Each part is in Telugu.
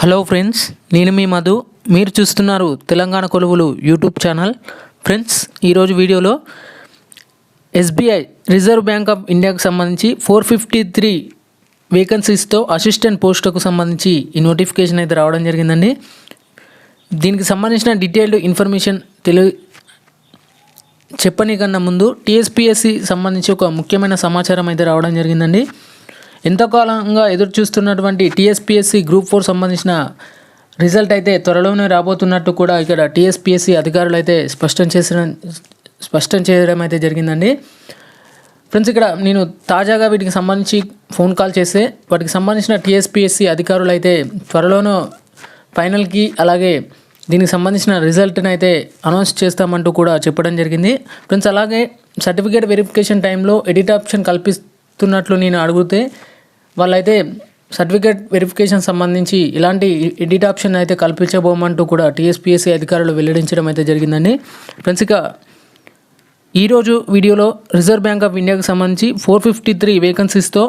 హలో ఫ్రెండ్స్, నేను మీ మధు. మీరు చూస్తున్నారు తెలంగాణ కొలువులు యూట్యూబ్ ఛానల్. ఫ్రెండ్స్, ఈరోజు వీడియోలో ఎస్బీఐ రిజర్వ్ బ్యాంక్ ఆఫ్ ఇండియాకు సంబంధించి 453 వేకెన్సీస్తో అసిస్టెంట్ పోస్టుకు సంబంధించి ఈ నోటిఫికేషన్ అయితే రావడం జరిగిందండి. దీనికి సంబంధించిన డీటెయిల్డ్ ఇన్ఫర్మేషన్ చెప్పనీకన్నా ముందు టీఎస్పీఎస్సి సంబంధించి ఒక ముఖ్యమైన సమాచారం అయితే రావడం జరిగిందండి. ఎంతకాలంగా ఎదురు చూస్తున్నటువంటి టీఎస్పీఎస్సి గ్రూప్ 4 సంబంధించిన రిజల్ట్ అయితే త్వరలోనే రాబోతున్నట్టు కూడా ఇక్కడ టీఎస్పీఎస్సి అధికారులు అయితే స్పష్టం చేయడం అయితే జరిగిందండి. ఫ్రెండ్స్, ఇక్కడ నేను తాజాగా వీటికి సంబంధించి ఫోన్ కాల్ చేస్తే వాటికి సంబంధించిన టీఎస్పీఎస్సి అధికారులు అయితే త్వరలోనూ ఫైనల్కి అలాగే దీనికి సంబంధించిన రిజల్ట్ని అయితే అనౌన్స్ చేస్తామంటూ కూడా చెప్పడం జరిగింది. ఫ్రెండ్స్, అలాగే సర్టిఫికేట్ వెరిఫికేషన్ టైంలో ఎడిట్ ఆప్షన్ కల్పిస్తున్నట్లు నేను అడిగితే వాళ్ళైతే సర్టిఫికేట్ వెరిఫికేషన్ సంబంధించి ఇలాంటి ఎడిట్ ఆప్షన్ అయితే కల్పించబోమంటూ కూడా టీఎస్పీఎస్సీ అధికారులు వెల్లడించడం అయితే జరిగిందండి. ఫ్రెండ్స్, ఇక ఈరోజు వీడియోలో రిజర్వ్ బ్యాంక్ ఆఫ్ ఇండియాకు సంబంధించి 453 వేకెన్సీస్తో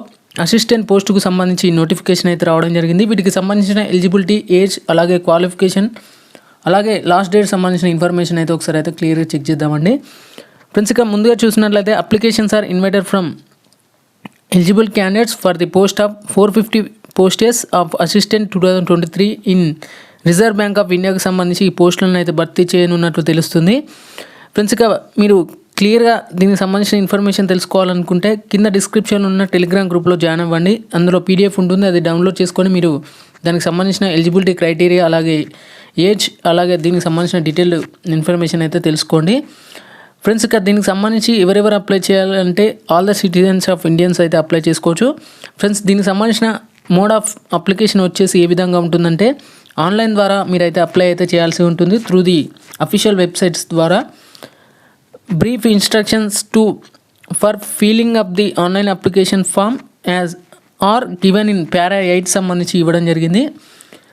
అసిస్టెంట్ పోస్టుకు సంబంధించి నోటిఫికేషన్ అయితే రావడం జరిగింది. వీటికి సంబంధించిన ఎలిజిబిలిటీ, ఏజ్, అలాగే క్వాలిఫికేషన్, అలాగే లాస్ట్ డేట్ సంబంధించిన ఇన్ఫర్మేషన్ అయితే ఒకసారి అయితే క్లియర్గా చెక్ చేద్దామండి. ఫ్రెండ్స్, ఇక ముందుగా చూసినట్లయితే applications are invited from eligible candidates for the post of 450 posts of assistant 2023 in reserve bank of ఇండియాకు సంబంధించి ఈ పోస్టులను అయితే భర్తీ చేయనున్నట్లు తెలుస్తుంది. ఫ్రెండ్స్, ఇక మీరు క్లియర్గా దీనికి సంబంధించిన ఇన్ఫర్మేషన్ తెలుసుకోవాలనుకుంటే కింద డిస్క్రిప్షన్లో ఉన్న టెలిగ్రామ్ గ్రూప్లో జాయిన్ అవ్వండి. అందులో పీడిఎఫ్ ఉంటుంది, అది డౌన్లోడ్ చేసుకొని మీరు దానికి సంబంధించిన ఎలిజిబిలిటీ క్రైటీరియా, అలాగే ఏజ్, అలాగే దీనికి సంబంధించిన డీటెయిల్డ్ ఇన్ఫర్మేషన్ అయితే తెలుసుకోండి. ఫ్రెండ్స్, ఇక దీనికి సంబంధించి ఎవరెవరు అప్లై చేయాలంటే all the citizens of Indians అయితే అప్లై చేసుకోవచ్చు. ఫ్రెండ్స్, దీనికి సంబంధించిన మోడ్ ఆఫ్ అప్లికేషన్ వచ్చేసి ఏ విధంగా ఉంటుందంటే ఆన్లైన్ ద్వారా మీరైతే అప్లై అయితే చేయాల్సి ఉంటుంది త్రూ ది అఫీషియల్ వెబ్సైట్స్ ద్వారా. Brief instructions for filling up the online application form as are given in para 8 సంబంధించి ఇవ్వడం జరిగింది.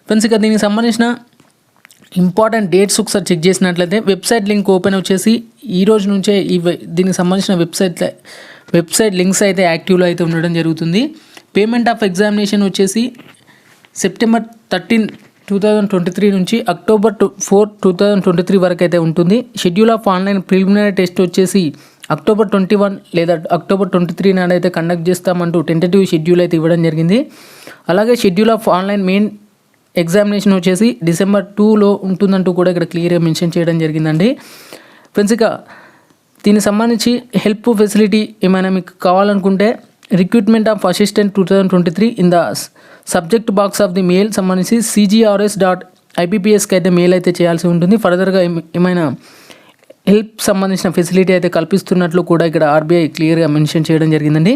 ఫ్రెండ్స్, ఇక దీనికి సంబంధించిన ఇంపార్టెంట్ డేట్స్ ఒకసారి చెక్ చేసినట్లయితే వెబ్సైట్ లింక్ ఓపెన్ వచ్చేసి ఈ రోజు నుంచే దీనికి సంబంధించిన వెబ్సైట్ లింక్స్ అయితే యాక్టివ్లో అయితే ఉండడం జరుగుతుంది. పేమెంట్ ఆఫ్ ఎగ్జామినేషన్ వచ్చేసి సెప్టెంబర్ 13, 2023 నుంచి అక్టోబర్ 4, 2023 వరకు అయితే ఉంటుంది. Schedule of online preliminary test వచ్చేసి అక్టోబర్ 21 లేదా అక్టోబర్ 23 నాడైతే కండక్ట్ చేస్తామంటూ టెంటేటివ్ షెడ్యూల్ అయితే ఇవ్వడం జరిగింది. అలాగే schedule of online main examination వచ్చేసి డిసెంబర్ 2లో ఉంటుందంటూ కూడా ఇక్కడ క్లియర్గా మెన్షన్ చేయడం జరిగిందండి. ఫ్రెండ్స్, ఇక దీనికి సంబంధించి హెల్ప్ ఫెసిలిటీ ఏమైనా మీకు కావాలనుకుంటే recruitment of assistant 2023 in the subject box of the mail సంబంధించి cgrs.ipps అయితే మెయిల్ అయితే చేయాల్సి ఉంటుంది. ఫర్దర్గా ఏమైనా హెల్ప్ సంబంధించిన ఫెసిలిటీ అయితే కల్పిస్తున్నట్లు కూడా ఇక్కడ ఆర్బీఐ క్లియర్గా మెన్షన్ చేయడం జరిగిందండి.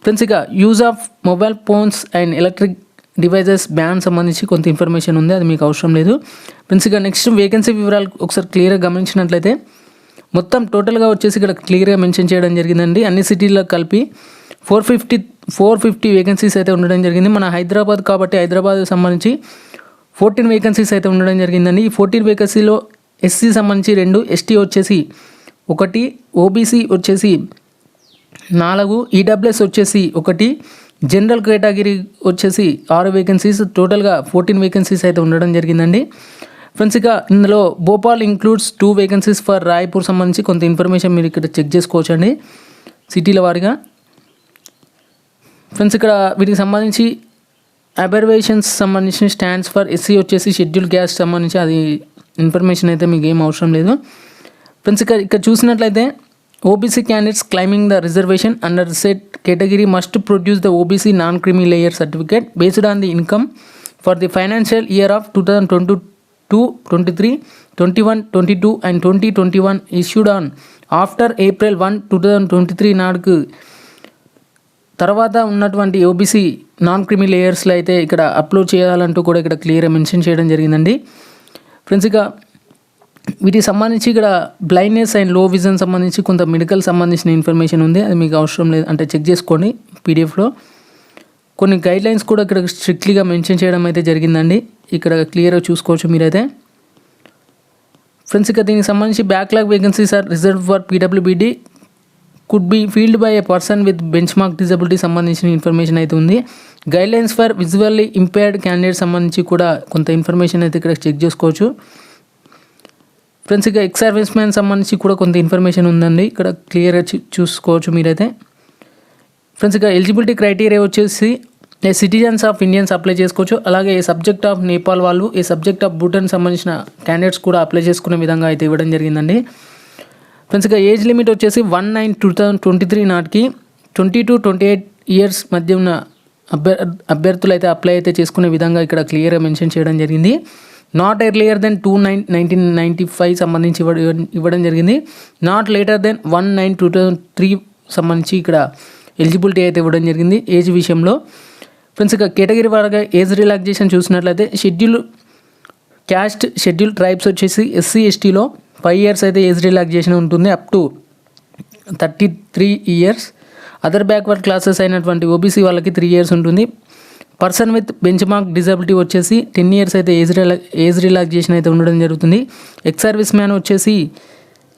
ఫ్రెండ్స్, ఇక use of mobile phones and electric devices ban సంబంధించి కొంత ఇన్ఫర్మేషన్ ఉంది, అది మీకు అవసరం లేదు. ఫ్రెండ్స్, ఇక నెక్స్ట్ వేకెన్సీ వివరాలు ఒకసారి క్లియర్గా గమనించినట్లయితే మొత్తం టోటల్గా వచ్చేసి ఇక్కడ క్లియర్గా మెన్షన్ చేయడం జరిగిందండి. అన్ని సిటీలకు కలిపి 450 వేకెన్సీస్ అయితే ఉండడం జరిగింది. మన హైదరాబాద్ కాబట్టి హైదరాబాద్ సంబంధించి 14 వేకెన్సీస్ అయితే ఉండడం జరిగిందండి. ఈ 14 వేకెన్సీలో ఎస్సీ సంబంధించి 2, ఎస్టీ వచ్చేసి 1, ఓబీసీ వచ్చేసి 4, ఈడబ్ల్యూఎస్ వచ్చేసి 1, జనరల్ కేటగిరీ వచ్చేసి 6 వేకెన్సీస్, టోటల్గా 14 వేకెన్సీస్ అయితే ఉండడం జరిగిందండి. ఫ్రెండ్స్, ఇక ఇందులో Bhopal includes 2 vacancies for Raipur సంబంధించి కొంత ఇన్ఫర్మేషన్ మీరు ఇక్కడ చెక్ చేసుకోవచ్చండి సిటీల వారీగా. ఫ్రెండ్స్, ఇక్కడ వీటికి సంబంధించి అబ్రివేషన్స్ సంబంధించిన స్టాండ్స్ ఫర్ ఎస్సీ వచ్చేసి షెడ్యూల్ క్యాస్ట్ సంబంధించి అది ఇన్ఫర్మేషన్ అయితే మీకు ఏం అవసరం లేదు. ఫ్రెండ్స్, ఇక్కడ చూసినట్లయితే OBC candidates claiming the reservation under said category must produce the OBC non-creamy layer certificate based on the income for the financial year of 2022, 23, 21, 22 and 2021 issued on after April 1, 2023 నాడుకు తర్వాత ఉన్నటువంటి OBC నాన్ క్రిమీ లేయర్స్లో అయితే ఇక్కడ అప్లోడ్ చేయాలంటూ కూడా ఇక్కడ క్లియర్గా మెన్షన్ చేయడం జరిగిందండి. ఫ్రెండ్స్, ఇక వీటికి సంబంధించి ఇక్కడ బ్లైండ్నెస్ అండ్ లో విజన్ సంబంధించి కొంత మెడికల్ సంబంధించిన ఇన్ఫర్మేషన్ ఉంది, అది మీకు అవసరం లేదు అంటే చెక్ చేసుకోండి. పీడిఎఫ్లో కొన్ని గైడ్లైన్స్ కూడా ఇక్కడ స్ట్రిక్ట్లీగా మెన్షన్ చేయడం అయితే జరిగిందండి, ఇక్కడ క్లియర్గా చూసుకోవచ్చు మీరైతే. ఫ్రెండ్స్, ఇక దీనికి సంబంధించి backlog vacancies are reserve for పీడబ్ల్యూబీడీ could be filled by a person with benchmark disability సంబంధించిన ఇన్ఫర్మేషన్ అయితే ఉంది. Guidelines for visually impaired candidate సంబంధించి కూడా కొంత ఇన్ఫర్మేషన్ అయితే ఇక్కడ చెక్ చేసుకోవచ్చు ఫ్రెండ్స్. ఇక ఎక్స్ సర్వీస్ మ్యాన్ సంబంధించి కూడా కొంత ఇన్ఫర్మేషన్ ఉందండి, ఇక్కడ క్లియర్గా చూసుకోవచ్చు మీరైతే ఫ్రెండ్స్. ఇక ఎలిజిబిలిటీ క్రైటీరియా వచ్చేసి ఏ సిటిజన్స్ ఆఫ్ ఇండియన్స్ అప్లై చేసుకోవచ్చు, అలాగే ఏ సబ్జెక్ట్ ఆఫ్ నేపాల్ వాళ్ళు, ఏ సబ్జెక్ట్ ఆఫ్ భూటాన్ సంబంధించిన క్యాండిడేట్స్ కూడా అప్లై చేసుకునే విధంగా అయితే ఇవ్వడం జరిగిందండి ఫ్రెండ్స్. ఇక ఏజ్ లిమిట్ వచ్చేసి 1/9/2023 నాటికి 20 to 28 ఇయర్స్ మధ్య ఉన్న అభ్యర్థులు అయితే అప్లై అయితే చేసుకునే విధంగా ఇక్కడ క్లియర్గా మెన్షన్ చేయడం జరిగింది. నాట్ ఎర్లియర్ దెన్ 2/9/1995 సంబంధించి ఇవ్వడం జరిగింది. నాట్ లేటర్ దెన్ 1/9/2003 సంబంధించి ఇక్కడ ఎలిజిబిలిటీ అయితే ఇవ్వడం జరిగింది ఏజ్ విషయంలో ఫ్రెండ్స్. ఇక కేటగిరీ వారిగా ఏజ్ రిలాక్సేషన్ చూసినట్లయితే షెడ్యూల్ క్యాస్ట్, షెడ్యూల్ ట్రైబ్స్ వచ్చేసి SC STలో 5 years అయితే ఏజ్ రిలాక్సేషన్ ఉంటుంది up to 33 years. Other backward classes అయినటువంటి OBC వాళ్ళకి 3 years ఉంటుంది. Person with benchmark disability వచ్చేసి 10 years అయితే ఏజ్ రిలాక్సేషన్ అయితే ఉండడం జరుగుతుంది. ఎక్స్ సర్వీస్ మ్యాన్ వచ్చేసి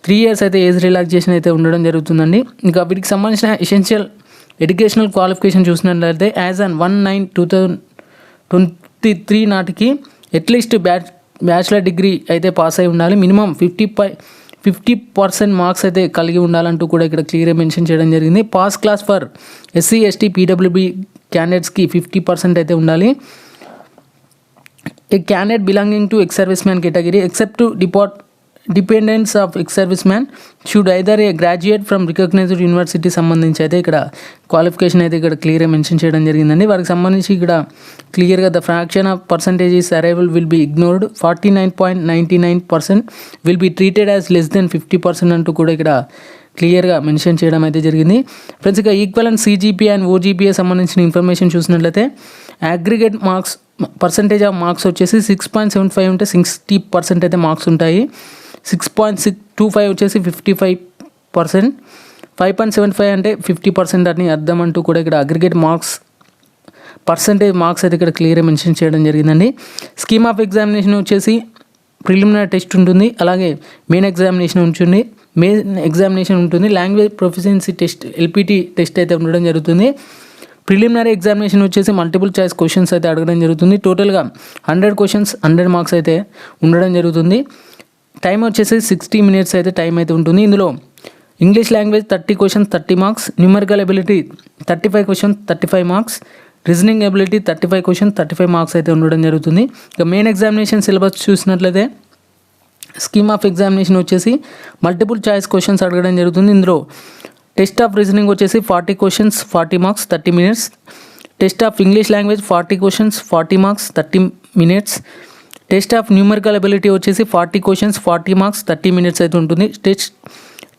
3 years అయితే ఏజ్ రిలాక్సేషన్ అయితే ఉండడం జరుగుతుందండి. ఇంకా వీటికి సంబంధించిన ఎసెన్షియల్ ఎడ్యుకేషనల్ క్వాలిఫికేషన్ చూసినట్లయితే యాజ్ ఆన్ 1/9/2023 నాటికి అట్లీస్ట్ బ్యాచిలర్ డిగ్రీ అయితే పాస్ అయి ఉండాలి. మినిమం 50% మార్క్స్ అయితే కలిగి ఉండాలంటూ కూడా ఇక్కడ క్లియర్గా మెన్షన్ చేయడం జరిగింది. Pass class for SC ST PWB క్యాండిడేట్స్కి 50% అయితే ఉండాలి. A candidate belonging to ex service man category except to dependents of ex service man should either a graduate from recognised university సంబంధించి అయితే ఇక్కడ క్వాలిఫికేషన్ అయితే ఇక్కడ క్లియర్గా మెన్షన్ చేయడం జరిగిందండి. వారికి సంబంధించి ఇక్కడ క్లియర్గా the fraction of percentages arrival will be ignored 49.99% will be treated as less than 50% అంటూ కూడా ఇక్కడ క్లియర్గా మెన్షన్ చేయడం అయితే జరిగింది ఫ్రెండ్స్. ఇక ఈక్వలెంట్ CGPA అండ్ OGPA సంబంధించిన ఇన్ఫర్మేషన్ చూసినట్లయితే aggregate marks percentage of marks వచ్చేసి 6.75 ఉంటే 60% అయితే మార్క్స్ ఉంటాయి. 6.25 వచ్చేసి 55%, 5.75 అంటే 50% అని అర్థం అంటూ కూడా ఇక్కడ అగ్రిగేట్ మార్క్స్ పర్సంటేజ్ మార్క్స్ అయితే ఇక్కడ క్లియర్గా మెన్షన్ చేయడం జరిగిందండి. స్కీమ్ ఆఫ్ ఎగ్జామినేషన్ వచ్చేసి ప్రిలిమినరీ టెస్ట్ ఉంటుంది, అలాగే మెయిన్ ఎగ్జామినేషన్ ఉంటుంది. Language proficiency test LPT test అయితే ఉండడం జరుగుతుంది. ప్రిలిమినరీ ఎగ్జామినేషన్ వచ్చేసి మల్టిపుల్ చాయిస్ క్వశ్చన్స్ అయితే అడగడం జరుగుతుంది. టోటల్గా 100 questions 100 marks అయితే ఉండడం జరుగుతుంది. టైం వచ్చేసి 60 minutes అయితే టైం అయితే ఉంటుంది. ఇందులో English language 30 questions 30 marks, numerical ability 35 questions 35 marks, reasoning ability 35 questions 35 marks అయితే ఉండడం జరుగుతుంది. ఇక మెయిన్ ఎగ్జామినేషన్ సిలబస్ చూసినట్లయితే స్కీమ్ ఆఫ్ ఎగ్జామినేషన్ వచ్చేసి మల్టిపుల్ చాయిస్ క్వశ్చన్స్ అడగడం జరుగుతుంది. ఇందులో టెస్ట్ ఆఫ్ రీజనింగ్ వచ్చేసి 40 questions 40 marks 30 minutes, test of English language 40 questions 40 marks 30 minutes, test of numerical ability వచ్చేసి 40 questions 40 marks 30 minutes అయితే ఉంటుంది.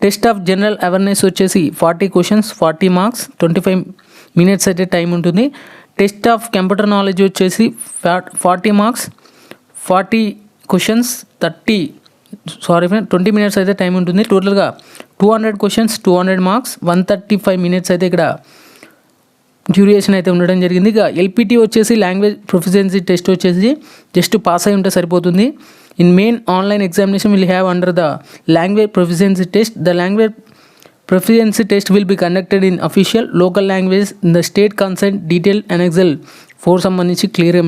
టెస్ట్ ఆఫ్ జనరల్ అవేర్నెస్ వచ్చేసి 40 questions 40 marks 25 minutes అయితే టైం ఉంటుంది. టెస్ట్ ఆఫ్ కంప్యూటర్ నాలెడ్జ్ వచ్చేసి 40 marks 40 questions 20 minutes అయితే టైం ఉంటుంది. టోటల్గా 200 questions 200 marks 135 minutes అయితే ఇక్కడ డ్యూరేషన్ అయితే ఉండడం జరిగింది. ఇక LPT వచ్చేసి లాంగ్వేజ్ ప్రొఫిషియన్సీ టెస్ట్ వచ్చేసి జస్ట్ పాస్ అయి ఉంటే సరిపోతుంది. In main online examination will have under the language proficiency test. The language proficiency test will be conducted in official local language in the state consent detail annexure 4 సంబంధించి క్లియర్గా